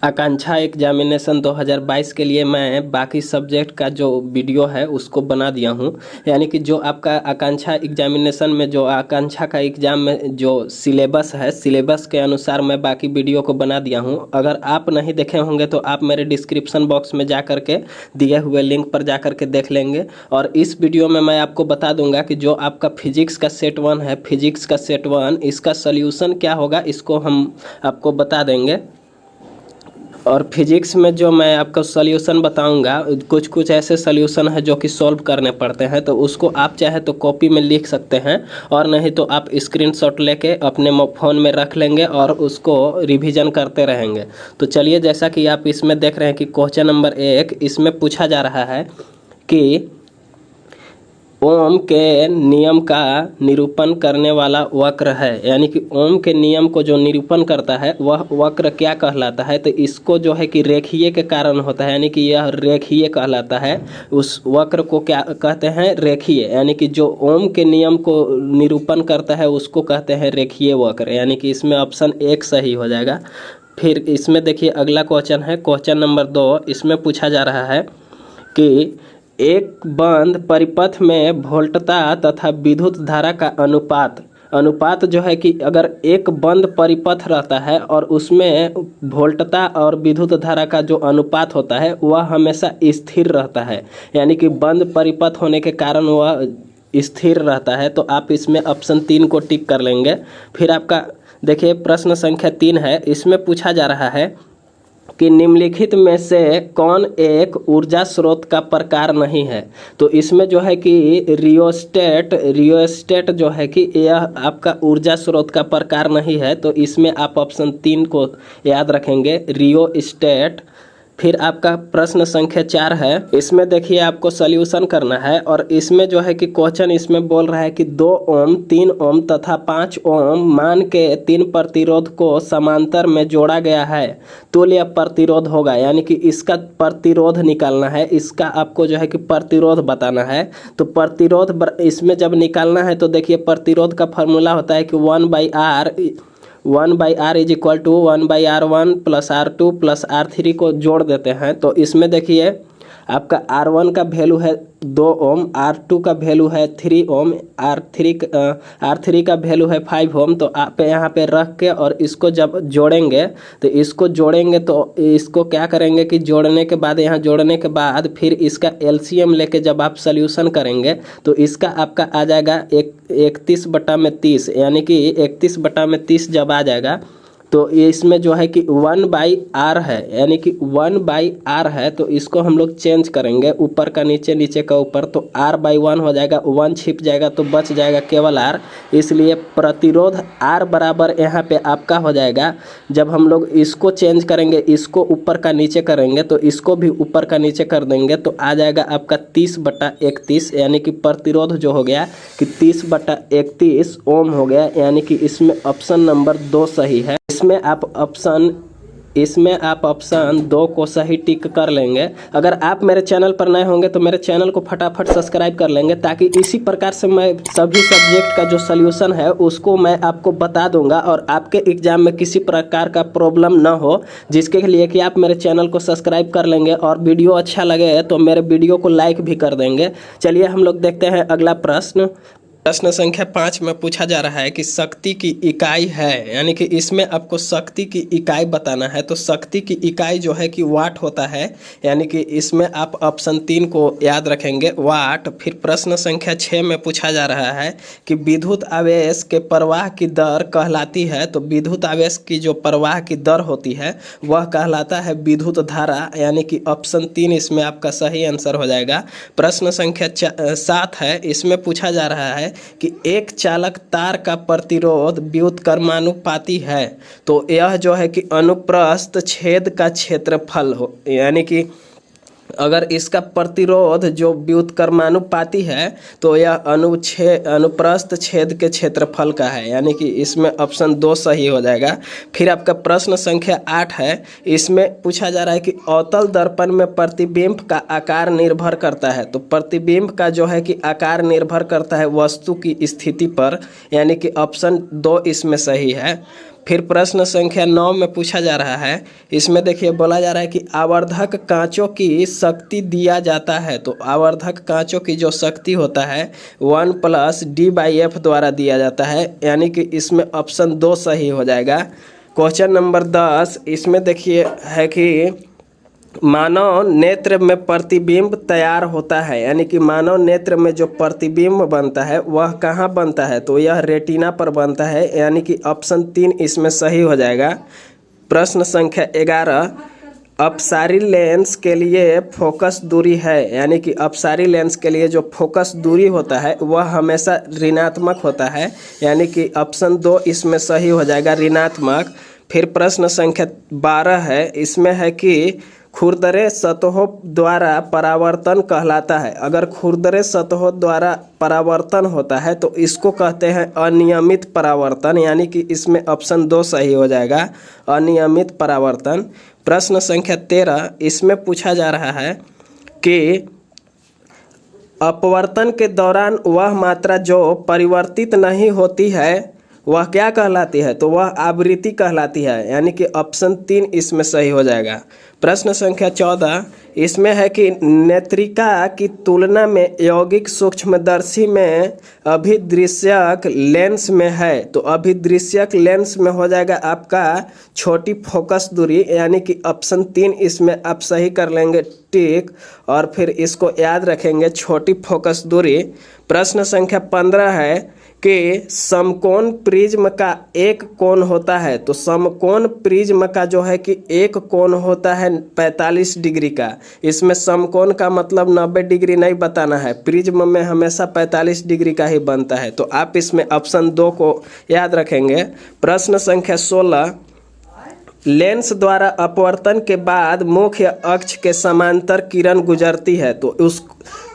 आकांक्षा examination 2022 के लिए मैं बाकी सब्जेक्ट का जो वीडियो है उसको बना दिया हूँ। यानी कि जो आपका आकांक्षा एग्जामिनेशन में जो आकांक्षा का एग्ज़ाम में जो सिलेबस है, सिलेबस के अनुसार मैं बाकी वीडियो को बना दिया हूँ। अगर आप नहीं देखे होंगे तो आप मेरे डिस्क्रिप्शन बॉक्स में जा कर के दिए हुए लिंक पर जा कर के देख लेंगे। और इस वीडियो में मैं आपको बता दूंगा कि जो आपका फिजिक्स का सेट 1 है, फिजिक्स का सेट 1, इसका सल्यूशन क्या होगा इसको हम आपको बता देंगे। और फिजिक्स में जो मैं आपको सॉल्यूशन बताऊंगा, कुछ कुछ ऐसे सॉल्यूशन है जो कि सॉल्व करने पड़ते हैं, तो उसको आप चाहे तो कॉपी में लिख सकते हैं और नहीं तो आप स्क्रीनशॉट लेके अपने फ़ोन में रख लेंगे और उसको रिवीजन करते रहेंगे। तो चलिए, जैसा कि आप इसमें देख रहे हैं कि क्वेश्चन नंबर 1 इसमें पूछा जा रहा है कि ओम के नियम का निरूपण करने वाला वक्र है। यानी कि ओम के नियम को जो निरूपण करता है वह वक्र क्या कहलाता है। तो इसको जो है कि रेखीय के कारण होता है, यानी कि यह रेखीय कहलाता है। उस वक्र को क्या कहते हैं? रेखीय। यानी कि जो ओम के नियम को निरूपण करता है उसको कहते हैं रेखीय वक्र। यानी कि इसमें ऑप्शन 1 सही हो जाएगा। फिर इसमें देखिए अगला क्वेश्चन है, क्वेश्चन नंबर 2। इसमें पूछा जा रहा है कि एक बंद परिपथ में वोल्टता तथा विद्युत धारा का अनुपात जो है कि अगर एक बंद परिपथ रहता है और उसमें वोल्टता और विद्युत धारा का जो अनुपात होता है वह हमेशा स्थिर रहता है। यानी कि बंद परिपथ होने के कारण वह स्थिर रहता है। तो आप इसमें ऑप्शन 3 को टिक कर लेंगे। फिर आपका देखिए प्रश्न संख्या 3 है। इसमें पूछा जा रहा है कि निम्नलिखित में से कौन एक ऊर्जा स्रोत का प्रकार नहीं है। तो इसमें जो है कि रियोस्टेट जो है कि यह आपका ऊर्जा स्रोत का प्रकार नहीं है। तो इसमें आप ऑप्शन 3 को याद रखेंगे, रियोस्टेट। फिर आपका प्रश्न संख्या 4 है। इसमें देखिए आपको सॉल्यूशन करना है और इसमें जो है कि क्वेश्चन इसमें बोल रहा है कि 2 ओम, 3 ओम तथा 5 ओम मान के 3 प्रतिरोध को समांतर में जोड़ा गया है, तुल्य प्रतिरोध होगा। यानी कि इसका प्रतिरोध निकालना है, इसका आपको जो है कि प्रतिरोध बताना है। तो प्रतिरोध इसमें जब निकालना है तो देखिए प्रतिरोध का फॉर्मूला होता है कि 1/R is equal to 1/R1 plus R2 plus R3 को जोड़ देते हैं। तो इसमें देखिए आपका R1 का वैल्यू है 2 ओम, R2 का वैल्यू है 3 ओम, R3 का वैल्यू है 5 ओम। तो आप यहाँ पे रख के और इसको जब जोड़ेंगे तो इसको क्या करेंगे कि जोड़ने के बाद, यहाँ जोड़ने के बाद फिर इसका LCM लेके जब आप सोल्यूशन करेंगे तो इसका आपका आ जाएगा 31/30। यानी कि 31/30 जब आ जाएगा तो इसमें जो है कि 1/R है, यानी कि 1/R है। तो इसको हम लोग चेंज करेंगे, ऊपर का नीचे, नीचे का ऊपर, तो R/1 हो जाएगा, 1 छिप जाएगा तो बच जाएगा केवल R। इसलिए प्रतिरोध R बराबर यहाँ पे आपका हो जाएगा। जब हम लोग इसको चेंज करेंगे, इसको ऊपर का नीचे करेंगे तो इसको भी ऊपर का नीचे कर देंगे तो आ जाएगा आपका 30/31। यानी कि प्रतिरोध जो हो गया कि 30/31 ओम हो गया। यानी कि इसमें ऑप्शन नंबर 2 सही है। इसमें आप ऑप्शन 2 को सही टिक कर लेंगे। अगर आप मेरे चैनल पर नए होंगे तो मेरे चैनल को फटाफट सब्सक्राइब कर लेंगे, ताकि इसी प्रकार से मैं सभी सब्जेक्ट का जो सल्यूशन है उसको मैं आपको बता दूंगा और आपके एग्जाम में किसी प्रकार का प्रॉब्लम ना हो। जिसके लिए कि आप मेरे चैनल को सब्सक्राइब कर लेंगे और वीडियो अच्छा लगे तो मेरे वीडियो को लाइक भी कर देंगे। चलिए हम लोग देखते हैं अगला प्रश्न। प्रश्न संख्या 5 में पूछा जा रहा है कि शक्ति की इकाई है। यानी कि इसमें आपको शक्ति की इकाई बताना है। तो शक्ति की इकाई जो है कि वाट होता है। यानी कि इसमें आप ऑप्शन 3 को याद रखेंगे, वाट। फिर प्रश्न संख्या 6 में पूछा जा रहा है कि विद्युत आवेश के प्रवाह की दर कहलाती है। तो विद्युत आवेश की जो प्रवाह की दर होती है वह कहलाता है विद्युत धारा। यानी कि ऑप्शन 3 इसमें आपका सही आंसर हो जाएगा। प्रश्न संख्या 7 है। इसमें पूछा जा रहा है कि एक चालक तार का प्रतिरोध व्युत्क्रमानुपाती है। तो यह जो है कि अनुप्रस्थ छेद का क्षेत्रफल हो, यानी कि अगर इसका प्रतिरोध जो व्युत्क्रमानुपाती है तो यह अनुप्रस्थ छेद के क्षेत्रफल का है। यानी कि इसमें ऑप्शन 2 सही हो जाएगा। फिर आपका प्रश्न संख्या 8 है। इसमें पूछा जा रहा है कि अवतल दर्पण में प्रतिबिंब का आकार निर्भर करता है। तो प्रतिबिंब का जो है कि आकार निर्भर करता है वस्तु की स्थिति पर। यानी कि ऑप्शन 2 इसमें सही है। फिर प्रश्न संख्या 9 में पूछा जा रहा है, इसमें देखिए बोला जा रहा है कि आवर्धक कांचों की शक्ति दिया जाता है। तो आवर्धक कांचों की जो शक्ति होता है 1 + d/f द्वारा दिया जाता है, यानी कि इसमें ऑप्शन 2 सही हो जाएगा। क्वेश्चन नंबर 10, इसमें देखिए है कि मानव नेत्र में प्रतिबिंब तैयार होता है, यानी कि मानव नेत्र में जो प्रतिबिंब बनता है वह कहाँ बनता है, तो यह रेटिना पर बनता है, यानी कि ऑप्शन 3 इसमें सही हो जाएगा। प्रश्न संख्या 11, अपसारी लेंस के लिए फोकस दूरी है, यानी कि अपसारी लेंस के लिए जो फोकस दूरी होता है वह हमेशा ऋणात्मक होता है, यानी कि ऑप्शन 2 इसमें सही हो जाएगा, ऋणात्मक। फिर प्रश्न संख्या 12 है, इसमें है कि खुरदरे सतहों द्वारा परावर्तन कहलाता है। अगर खुरदरे सतहों द्वारा परावर्तन होता है तो इसको कहते हैं अनियमित परावर्तन, यानी कि इसमें ऑप्शन 2 सही हो जाएगा, अनियमित परावर्तन। प्रश्न संख्या 13, इसमें पूछा जा रहा है कि अपवर्तन के दौरान वह मात्रा जो परिवर्तित नहीं होती है वह क्या कहलाती है, तो वह आवृत्ति कहलाती है, यानी कि ऑप्शन 3 इसमें सही हो जाएगा। प्रश्न संख्या 14, इसमें है कि नेत्रिका की तुलना में यौगिक सूक्ष्मदर्शी में अभिदृश्यक लेंस में है, तो अभिदृश्यक लेंस में हो जाएगा आपका छोटी फोकस दूरी, यानी कि ऑप्शन 3 इसमें आप सही कर लेंगे टिक, और फिर इसको याद रखेंगे छोटी फोकस दूरी। प्रश्न संख्या 15 है कि समकोण प्रिज्म का एक कोण होता है, तो समकोण प्रिज्म का जो है कि एक कोण होता है 45 डिग्री का। इसमें समकोण का मतलब 90 डिग्री नहीं बताना है, प्रिज्म में हमेशा 45 डिग्री का ही बनता है, तो आप इसमें ऑप्शन 2 को याद रखेंगे। प्रश्न संख्या 16, लेंस द्वारा अपवर्तन के बाद मुख्य अक्ष के समांतर किरण गुजरती है, तो उस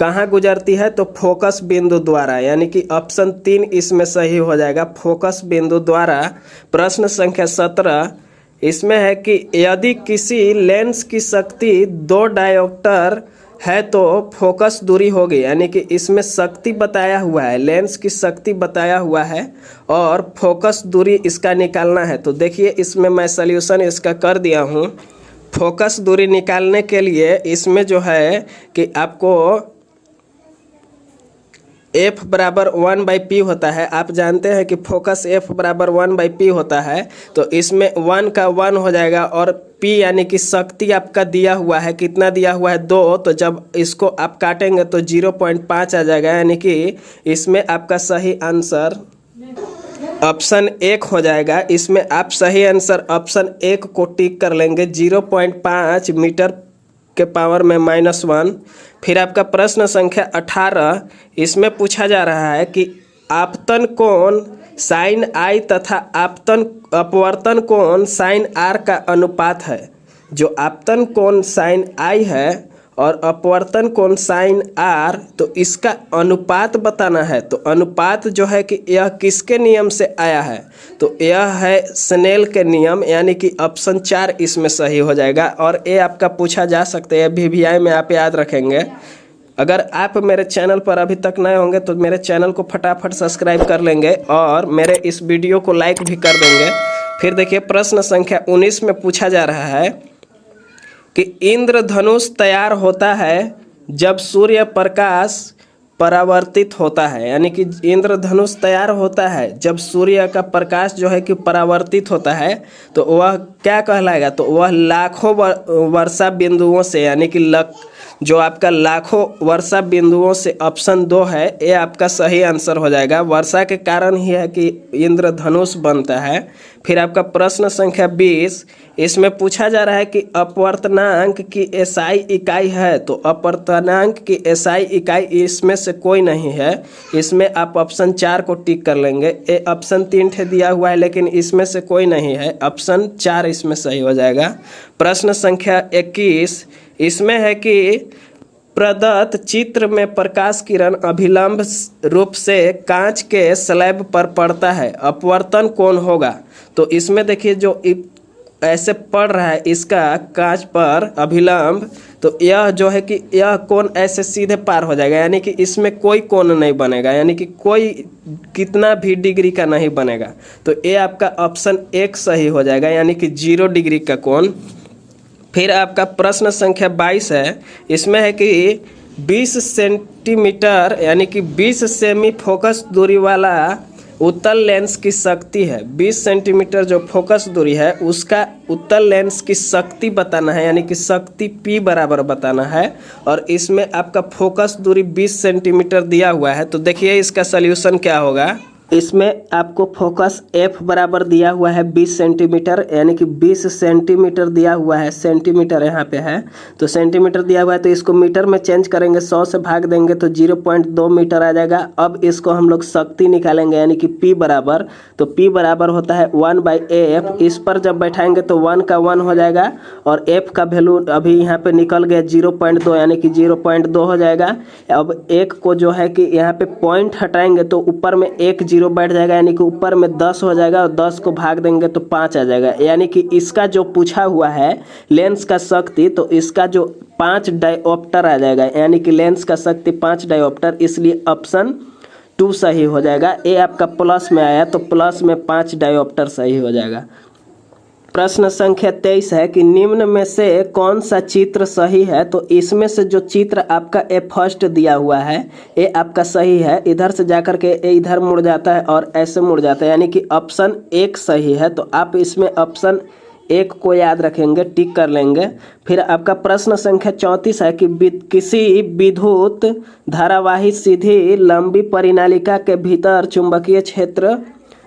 कहाँ गुजरती है, तो फोकस बिंदु द्वारा, यानी कि ऑप्शन 3 इसमें सही हो जाएगा, फोकस बिंदु द्वारा। प्रश्न संख्या 17, इसमें है कि यदि किसी लेंस की शक्ति 2 डायोप्टर है तो फोकस दूरी होगी, यानी कि इसमें शक्ति बताया हुआ है, लेंस की शक्ति बताया हुआ है और फोकस दूरी इसका निकालना है। तो देखिए इसमें मैं सल्यूशन इसका कर दिया हूँ। फोकस दूरी निकालने के लिए इसमें जो है कि आपको F = 1/p होता है, आप जानते हैं कि फोकस F = 1/p होता है, तो इसमें 1 का 1 हो जाएगा और p यानी कि शक्ति आपका दिया हुआ है, कितना दिया हुआ है 2, तो जब इसको आप काटेंगे तो 0.5 आ जाएगा, यानी कि इसमें आपका सही आंसर ऑप्शन 1 हो जाएगा। इसमें आप सही आंसर ऑप्शन 1 को टिक कर लेंगे, 0.5 मीटर के पावर में -1। फिर आपका प्रश्न संख्या 18, इसमें पूछा जा रहा है कि आपतन कोण sin i तथा अपवर्तन कोण sin r का अनुपात है। जो आपतन कोण sin i है और अपवर्तन कोण sin r, तो इसका अनुपात बताना है। तो अनुपात जो है कि यह किसके नियम से आया है, तो यह है स्नेल के नियम, यानी कि ऑप्शन 4 इसमें सही हो जाएगा। और ये आपका पूछा जा सकता है, VVI में आप याद रखेंगे। अगर आप मेरे चैनल पर अभी तक नए होंगे तो मेरे चैनल को फटाफट सब्सक्राइब कर लेंगे और मेरे इस वीडियो को लाइक भी कर देंगे। फिर देखिए प्रश्न संख्या 19 में पूछा जा रहा है कि इंद्रधनुष तैयार होता है जब सूर्य प्रकाश परावर्तित होता है, यानी कि इंद्रधनुष तैयार होता है जब सूर्य का प्रकाश जो है कि परावर्तित होता है, तो वह क्या कहलाएगा, तो वह लाखों वर्षा बिंदुओं से, यानी कि जो आपका लाखों वर्षा बिंदुओं से ऑप्शन 2 है, ये आपका सही आंसर हो जाएगा। वर्षा के कारण ही है कि इंद्रधनुष बनता है। फिर आपका प्रश्न संख्या 20, इसमें पूछा जा रहा है कि अपवर्तनांक की एसआई इकाई है, तो अपवर्तनांक की एसआई इकाई इसमें से कोई नहीं है, इसमें आप ऑप्शन 4 को टिक कर लेंगे। ये ऑप्शन 3 ठे दिया हुआ है लेकिन इसमें से कोई नहीं है, ऑप्शन 4 इसमें सही हो जाएगा। प्रश्न संख्या 21, इसमें है कि प्रदत्त चित्र में प्रकाश किरण अभिलंब रूप से कांच के स्लैब पर पड़ता है, अपवर्तन कौन होगा, तो इसमें देखिए जो ऐसे पड़ रहा है इसका कांच पर अभिलंब, तो यह जो है कि यह कोण ऐसे सीधे पार हो जाएगा, यानी कि इसमें कोई कोण नहीं बनेगा, यानी कि कोई कितना भी डिग्री का नहीं बनेगा। तो ये आपका ऑप्शन 1 सही हो जाएगा, यानी कि 0 डिग्री का कोण। फिर आपका प्रश्न संख्या 22 है, इसमें है कि 20 सेंटीमीटर यानी कि 20 सेमी फोकस दूरी वाला उत्तल लेंस की शक्ति है। 20 सेंटीमीटर जो फोकस दूरी है उसका उत्तल लेंस की शक्ति बताना है, यानी कि शक्ति P बराबर बताना है। और इसमें आपका फोकस दूरी 20 सेंटीमीटर दिया हुआ है। तो देखिए इसका सल्यूशन क्या होगा। इसमें आपको फोकस F बराबर दिया हुआ है 20 सेंटीमीटर, यानी कि 20 सेंटीमीटर दिया हुआ है, सेंटीमीटर यहाँ पे है तो सेंटीमीटर दिया हुआ है, तो इसको मीटर में चेंज करेंगे, 100 से भाग देंगे तो 0.2 मीटर आ जाएगा। अब इसको हम लोग शक्ति निकालेंगे, यानी कि P बराबर, तो P बराबर होता है 1/F। इस पर जब बैठाएंगे तो 1 का 1 हो जाएगा और F का वैल्यू अभी यहाँ पे निकल गया 0.2, यानी कि 0.2 हो जाएगा। अब 1 को जो है कि यहाँ पे पॉइंट हटाएंगे तो ऊपर में 1 0 बैठ जाएगा, यानी कि ऊपर में 10 हो जाएगा और 10 को भाग देंगे तो 5 आ जाएगा। यानी कि इसका जो पूछा हुआ है लेंस का शक्ति, तो इसका जो 5 डायोप्टर आ जाएगा, यानी कि लेंस का शक्ति 5 डायोप्टर, इसलिए ऑप्शन 2 सही हो जाएगा। ए आपका प्लस में आया तो प्लस में 5 डायोप्टर सही हो जाएगा। प्रश्न संख्या 23 है कि निम्न में से कौन सा चित्र सही है। तो इसमें से जो चित्र आपका ए फर्स्ट दिया हुआ है ये आपका सही है। इधर से जाकर के ए इधर मुड़ जाता है और ऐसे मुड़ जाता है, यानी कि ऑप्शन 1 सही है। तो आप इसमें ऑप्शन 1 को याद रखेंगे, टिक कर लेंगे। फिर आपका प्रश्न संख्या 34 है कि किसी विद्युत धारावाही सीधी लंबी परिनालिका के भीतर चुंबकीय क्षेत्र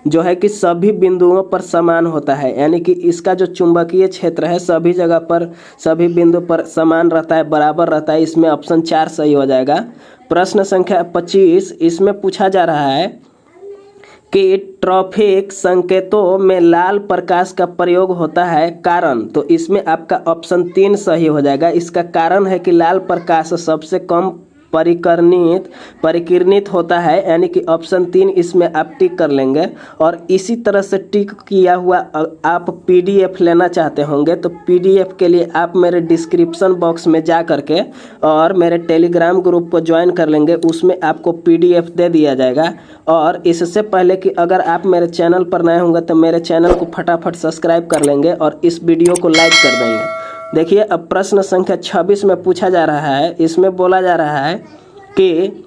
जो है कि सभी बिंदुओं पर समान होता है, यानी कि इसका जो चुंबकीय क्षेत्र है सभी जगह पर सभी बिंदु पर समान रहता है, बराबर रहता है। इसमें ऑप्शन 4 सही हो जाएगा। प्रश्न संख्या 25, इसमें पूछा जा रहा है कि ट्रैफिक संकेतों में लाल प्रकाश का प्रयोग होता है, कारण। तो इसमें आपका ऑप्शन 3 सही हो जाएगा। इसका कारण है कि लाल प्रकाश सबसे कम परिकिरणित होता है, यानी कि ऑप्शन 3 इसमें आप टिक कर लेंगे। और इसी तरह से टिक किया हुआ आप PDF लेना चाहते होंगे तो PDF के लिए आप मेरे डिस्क्रिप्शन बॉक्स में जा करके और मेरे टेलीग्राम ग्रुप को ज्वाइन कर लेंगे, उसमें आपको PDF दे दिया जाएगा। और इससे पहले कि अगर आप मेरे चैनल पर नए होंगे तो मेरे चैनल को फटाफट सब्सक्राइब कर लेंगे और इस वीडियो को लाइक कर देंगे। देखिए अब प्रश्न संख्या 26 में पूछा जा रहा है, इसमें बोला जा रहा है कि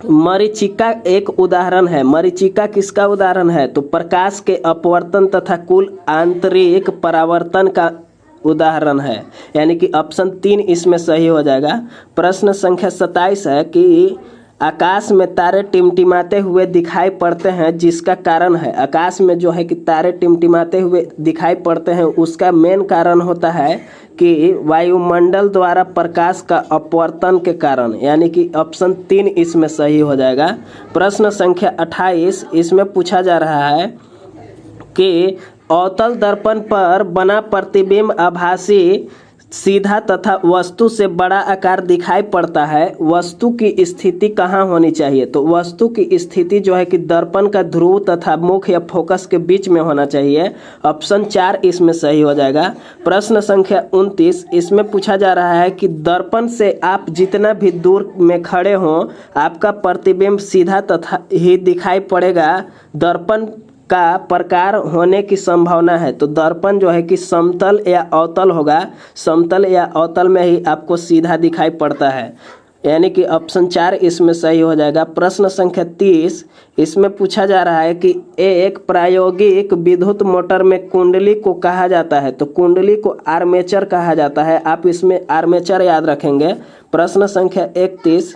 मरीचिका एक उदाहरण है। मरीचिका किसका उदाहरण है। तो प्रकाश के अपवर्तन तथा कुल आंतरिक परावर्तन का उदाहरण है, यानी कि ऑप्शन 3 इसमें सही हो जाएगा। प्रश्न संख्या 27 है कि आकाश में तारे टिमटिमाते हुए दिखाई पड़ते हैं, जिसका कारण है। आकाश में जो है कि तारे टिमटिमाते हुए दिखाई पड़ते हैं, उसका मेन कारण होता है कि वायुमंडल द्वारा प्रकाश का अपवर्तन के कारण, यानी कि ऑप्शन 3 इसमें सही हो जाएगा। प्रश्न संख्या 28, इसमें पूछा जा रहा है कि अवतल दर्पण पर बना प्रतिबिंब आभासी सीधा तथा वस्तु से बड़ा आकार दिखाई पड़ता है, वस्तु की स्थिति कहाँ होनी चाहिए। तो वस्तु की स्थिति जो है कि दर्पण का ध्रुव तथा मुख या फोकस के बीच में होना चाहिए, ऑप्शन 4 इसमें सही हो जाएगा। प्रश्न संख्या 29, इसमें पूछा जा रहा है कि दर्पण से आप जितना भी दूर में खड़े हों आपका प्रतिबिंब सीधा तथा ही दिखाई पड़ेगा, दर्पण का प्रकार होने की संभावना है। तो दर्पण जो है कि समतल या अवतल होगा, समतल या अवतल में ही आपको सीधा दिखाई पड़ता है, यानी कि ऑप्शन 4 इसमें सही हो जाएगा। प्रश्न संख्या 30, इसमें पूछा जा रहा है कि एक प्रायोगिक विद्युत मोटर में कुंडली को कहा जाता है। तो कुंडली को आर्मेचर कहा जाता है, आप इसमें आर्मेचर याद रखेंगे। प्रश्न संख्या 31,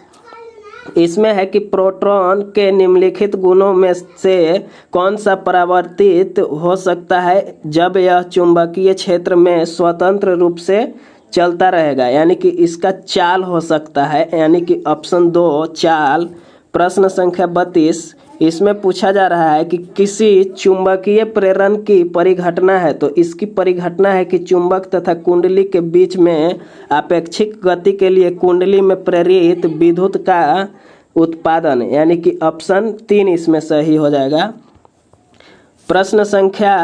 इसमें है कि प्रोटॉन के निम्नलिखित गुणों में से कौन सा परावर्तित हो सकता है जब यह चुंबकीय क्षेत्र में स्वतंत्र रूप से चलता रहेगा, यानी कि इसका चाल हो सकता है, यानी कि ऑप्शन 2 चाल। प्रश्न संख्या 32, इसमें पूछा जा रहा है कि किसी चुंबकीय प्रेरण की परिघटना है। तो इसकी परिघटना है कि चुंबक तथा कुंडली के बीच में आपेक्षिक गति के लिए कुंडली में प्रेरित विद्युत का उत्पादन, यानी कि ऑप्शन 3 इसमें सही हो जाएगा। प्रश्न संख्या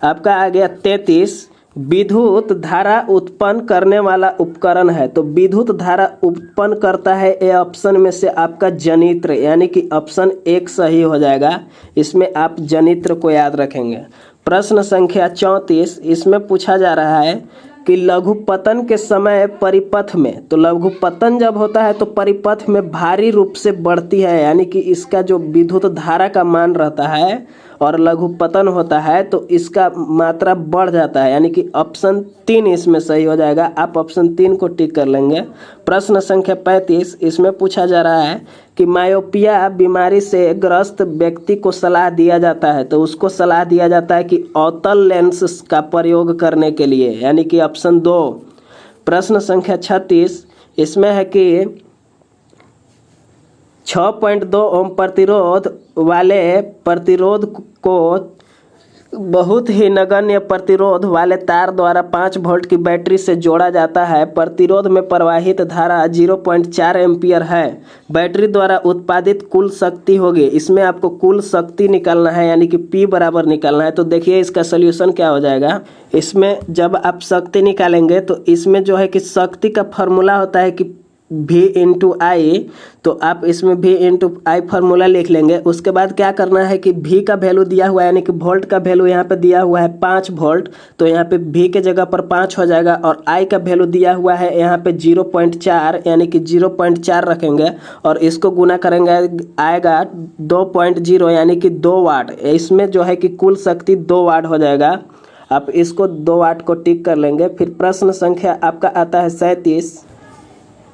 आपका आ गया 33, विद्युत धारा उत्पन्न करने वाला उपकरण है। तो विद्युत धारा उत्पन्न करता है ये ऑप्शन में से आपका जनित्र, यानी कि ऑप्शन 1 सही हो जाएगा। इसमें आप जनित्र को याद रखेंगे। प्रश्न संख्या 34, इसमें पूछा जा रहा है कि लघुपतन के समय परिपथ में, तो लघुपतन जब होता है तो परिपथ में भारी रूप से बढ़ती है, यानी कि इसका जो विद्युत धारा का मान रहता है और लघुपतन होता है तो इसका मात्रा बढ़ जाता है, यानी कि ऑप्शन 3 इसमें सही हो जाएगा। आप ऑप्शन 3 को टिक कर लेंगे। प्रश्न संख्या 35, इसमें पूछा जा रहा है कि मायोपिया बीमारी से ग्रस्त व्यक्ति को सलाह दिया जाता है, तो उसको सलाह दिया जाता है कि अवतल लेंस का प्रयोग करने के लिए, यानी कि ऑप्शन 2। प्रश्न संख्या 36, इसमें है कि 6.2 ओम प्रतिरोध वाले प्रतिरोध को बहुत ही नगण्य प्रतिरोध वाले तार द्वारा 5 वोल्ट की बैटरी से जोड़ा जाता है। प्रतिरोध में प्रवाहित धारा 0.4 एम्पियर है। बैटरी द्वारा उत्पादित कुल शक्ति होगी, इसमें आपको कुल शक्ति निकालना है, यानी कि P बराबर निकालना है। तो देखिए इसका सोल्यूशन क्या हो जाएगा। इसमें जब आप शक्ति निकालेंगे तो इसमें जो है कि शक्ति का फॉर्मूला होता है कि V इंटू आई, तो आप इसमें V इंटू आई फार्मूला लिख लेंगे। उसके बाद क्या करना है कि V का वैल्यू दिया हुआ है, यानी कि वोल्ट का वैल्यू यहाँ पे दिया हुआ है 5 वोल्ट, तो यहाँ पे V के जगह पर 5 हो जाएगा। और I का वैल्यू दिया हुआ है यहाँ पे 0.4, यानी कि 0.4 रखेंगे और इसको गुना करेंगे, आएगा 2.0, यानी कि 2 वाट। इसमें जो है कि कुल शक्ति 2 वाट हो जाएगा। आप इसको 2 वाट को टिक कर लेंगे। फिर प्रश्न संख्या आपका आता है 37,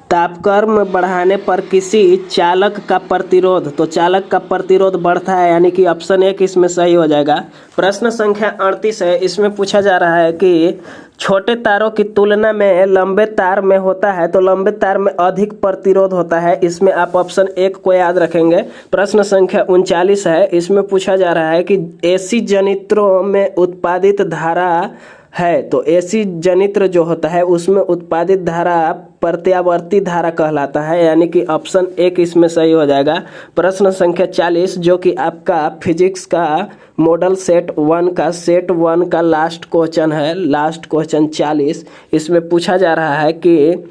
तापक्रम बढ़ाने पर किसी चालक का प्रतिरोध, तो चालक का प्रतिरोध बढ़ता है, यानी कि ऑप्शन 1 इसमें सही हो जाएगा। प्रश्न संख्या 38 है, इसमें पूछा जा रहा है कि छोटे तारों की तुलना में लंबे तार में होता है, तो लंबे तार में अधिक प्रतिरोध होता है। इसमें आप ऑप्शन 1 को याद रखेंगे। प्रश्न संख्या 39 है, इसमें पूछा जा रहा है कि एसी जनित्रों में उत्पादित धारा है, तो एसी जनित्र जो होता है उसमें उत्पादित धारा प्रत्यावर्ती धारा कहलाता है, यानी कि ऑप्शन 1 इसमें सही हो जाएगा। प्रश्न संख्या 40, जो कि आपका फिजिक्स का मॉडल सेट 1 का लास्ट क्वेश्चन है, लास्ट क्वेश्चन 40। इसमें पूछा जा रहा है कि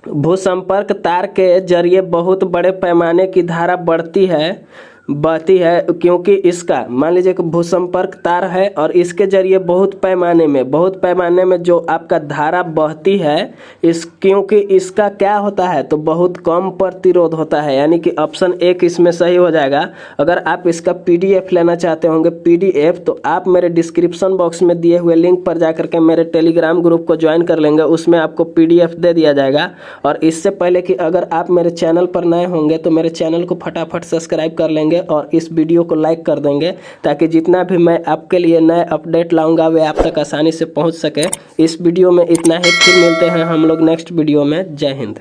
भूसंपर्क तार के जरिए बहुत बड़े पैमाने की धारा बहती है, क्योंकि इसका मान लीजिए कि भूसंपर्क तार है और इसके जरिए बहुत पैमाने में जो आपका धारा बहती है, क्योंकि इसका क्या होता है तो बहुत कम प्रतिरोध होता है, यानी कि ऑप्शन 1 इसमें सही हो जाएगा। अगर आप इसका PDF लेना चाहते होंगे PDF, तो आप मेरे डिस्क्रिप्शन बॉक्स में दिए हुए लिंक पर जाकर के मेरे टेलीग्राम ग्रुप को ज्वाइन कर लेंगे, उसमें आपको PDF दे दिया जाएगा। और इससे पहले कि अगर आप मेरे चैनल पर नए होंगे तो मेरे चैनल को फटाफट सब्सक्राइब कर लेंगे और इस वीडियो को लाइक कर देंगे, ताकि जितना भी मैं आपके लिए नए अपडेट लाऊंगा वे आप तक आसानी से पहुंच सके। इस वीडियो में इतना ही, फिर मिलते हैं हम लोग नेक्स्ट वीडियो में। जय हिंद।